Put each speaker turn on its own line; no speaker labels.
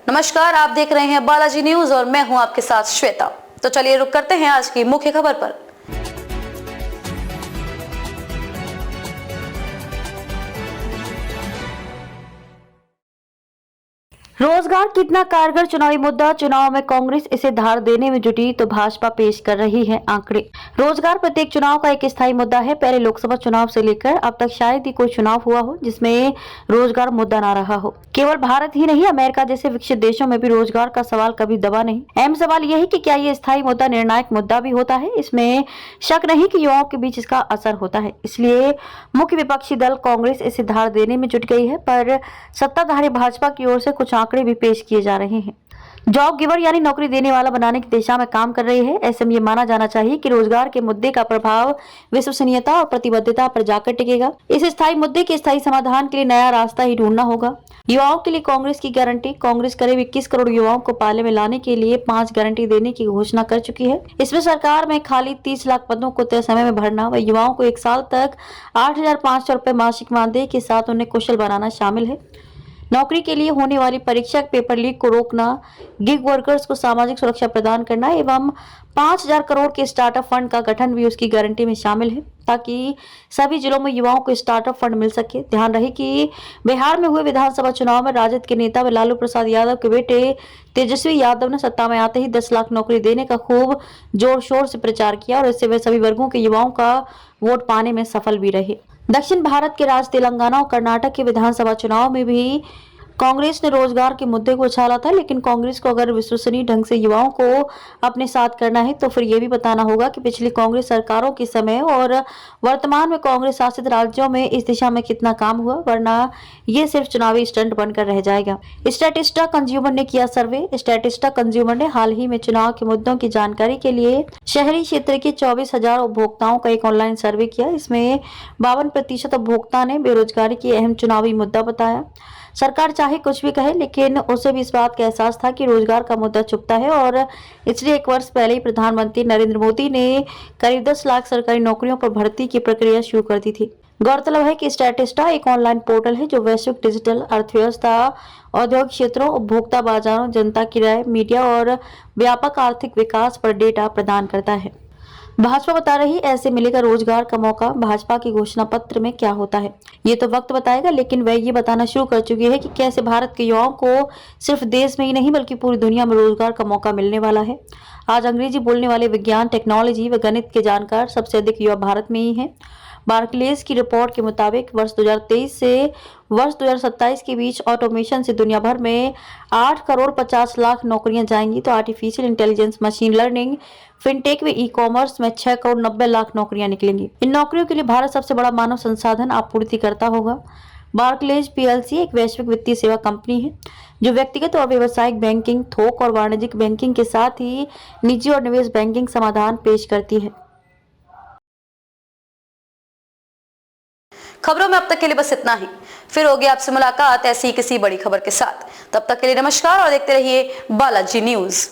नमस्कार, आप देख रहे हैं बालाजी न्यूज और मैं हूं आपके साथ श्वेता। तो चलिए रुक करते हैं आज की मुख्य खबर पर। रोजगार कितना कारगर चुनावी मुद्दा, चुनाव में कांग्रेस इसे धार देने में जुटी तो भाजपा पेश कर रही है आंकड़े। रोजगार प्रत्येक चुनाव का एक स्थायी मुद्दा है। पहले लोकसभा चुनाव से लेकर अब तक शायद ही कोई चुनाव हुआ हो जिसमें रोजगार मुद्दा ना रहा हो। केवल भारत ही नहीं, अमेरिका जैसे विकसित देशों में भी रोजगार का सवाल कभी दबा नहीं। अहम सवाल यह है कि क्या ये स्थायी मुद्दा निर्णायक मुद्दा भी होता है। इसमें शक नहीं कि युवाओं के बीच इसका असर होता है। इसलिए मुख्य विपक्षी दल कांग्रेस इसे धार देने में जुट गई है, पर सत्ताधारी भाजपा की ओर से कुछ आंकड़े भी पेश किए जा रहे हैं। जॉब गिवर यानी नौकरी देने वाला बनाने की दिशा में काम कर रही है। ऐसे में ये माना जाना चाहिए कि रोजगार के मुद्दे का प्रभाव विश्वसनीयता और प्रतिबद्धता पर जाकर टिकेगा। इस स्थायी मुद्दे के स्थायी समाधान के लिए नया रास्ता ही ढूंढना होगा। युवाओं के लिए कांग्रेस की गारंटी। कांग्रेस करीब 21 करोड़ युवाओं को पाले में लाने के लिए 5 गारंटी देने की घोषणा कर चुकी है। इसमें सरकार में खाली 30 लाख पदों को तय समय में भरना व युवाओं को 1 साल तक 8,500 रुपए मासिक मानदेय के साथ उन्हें कुशल बनाना शामिल है। नौकरी के लिए होने वाली परीक्षा पेपर लीक को रोकना, गिग वर्कर्स को सामाजिक सुरक्षा प्रदान करना एवं 5,000 करोड़ के स्टार्टअप फंड का गठन भी उसकी गारंटी में शामिल है, ताकि सभी जिलों में युवाओं को स्टार्टअप फंड मिल सके। ध्यान रहे कि बिहार में हुए विधानसभा चुनाव में राजद के नेता व लालू प्रसाद यादव के बेटे तेजस्वी यादव ने सत्ता में आते ही 10 लाख नौकरी देने का खूब जोर शोर से प्रचार किया और इससे वे सभी वर्गों के युवाओं का वोट पाने में सफल भी रहे। दक्षिण भारत के राज्य तेलंगाना और कर्नाटक के विधानसभा चुनाव में भी कांग्रेस ने रोजगार के मुद्दे को उछाला था, लेकिन कांग्रेस को अगर विश्वसनीय ढंग से युवाओं को अपने साथ करना है तो फिर ये भी बताना होगा कि पिछली कांग्रेस सरकारों के समय और वर्तमान में कांग्रेस शासित राज्यों में इस दिशा में कितना काम हुआ, वरना ये सिर्फ चुनावी स्टंट बनकर रह जाएगा। स्टैटिस्टा कंज्यूमर ने किया सर्वे। स्टैटिस्टा कंज्यूमर ने हाल ही में चुनाव के मुद्दों की जानकारी के लिए शहरी क्षेत्र के 24,000 उपभोक्ताओं का एक ऑनलाइन सर्वे किया। इसमें 52% उपभोक्ता ने बेरोजगारी की अहम चुनावी मुद्दा बताया। सरकार चाहे कुछ भी कहे, लेकिन उसे भी इस बात का एहसास था कि रोजगार का मुद्दा चुभता है और इसलिए 1 वर्ष पहले ही प्रधानमंत्री नरेंद्र मोदी ने करीब 10 लाख सरकारी नौकरियों पर भर्ती की प्रक्रिया शुरू कर दी थी। गौरतलब है कि स्टैटिस्टा एक ऑनलाइन पोर्टल है जो वैश्विक डिजिटल अर्थव्यवस्था, औद्योगिक क्षेत्रों, उपभोक्ता बाजारों, जनता की राय, मीडिया और व्यापक आर्थिक विकास पर डेटा प्रदान करता है। भाजपा बता रही ऐसे मिलेगा रोजगार का मौका। भाजपा की घोषणा पत्र में क्या होता है ये तो वक्त बताएगा, लेकिन वह ये बताना शुरू कर चुकी है कि कैसे भारत के युवाओं को सिर्फ देश में ही नहीं बल्कि पूरी दुनिया में रोजगार का मौका मिलने वाला है। आज अंग्रेजी बोलने वाले विज्ञान, टेक्नोलॉजी व गणित के जानकार सबसे अधिक युवा भारत में ही हैं। बार्कलेज की रिपोर्ट के मुताबिक वर्ष 2023 से वर्ष 2027 के बीच ऑटोमेशन से दुनिया भर में 8 करोड़ 50 लाख नौकरियां जाएंगी, तो artificial intelligence, machine learning, fintech व ई कॉमर्स में 6 करोड़ 90 लाख नौकरियां निकलेंगी। इन नौकरियों के लिए भारत सबसे बड़ा मानव संसाधन आपूर्तिकर्ता होगा। बार्कलेज पीएलसी एक वैश्विक वित्तीय सेवा कंपनी है जो व्यक्तिगत और व्यावसायिक बैंकिंग, थोक और वाणिज्यिक बैंकिंग के साथ ही निजी और निवेश बैंकिंग समाधान पेश करती है। खबरों में अब तक के लिए बस इतना ही। फिर होगी आपसे मुलाकात ऐसी किसी बड़ी खबर के साथ। तब तक के लिए नमस्कार और देखते रहिए बालाजी न्यूज।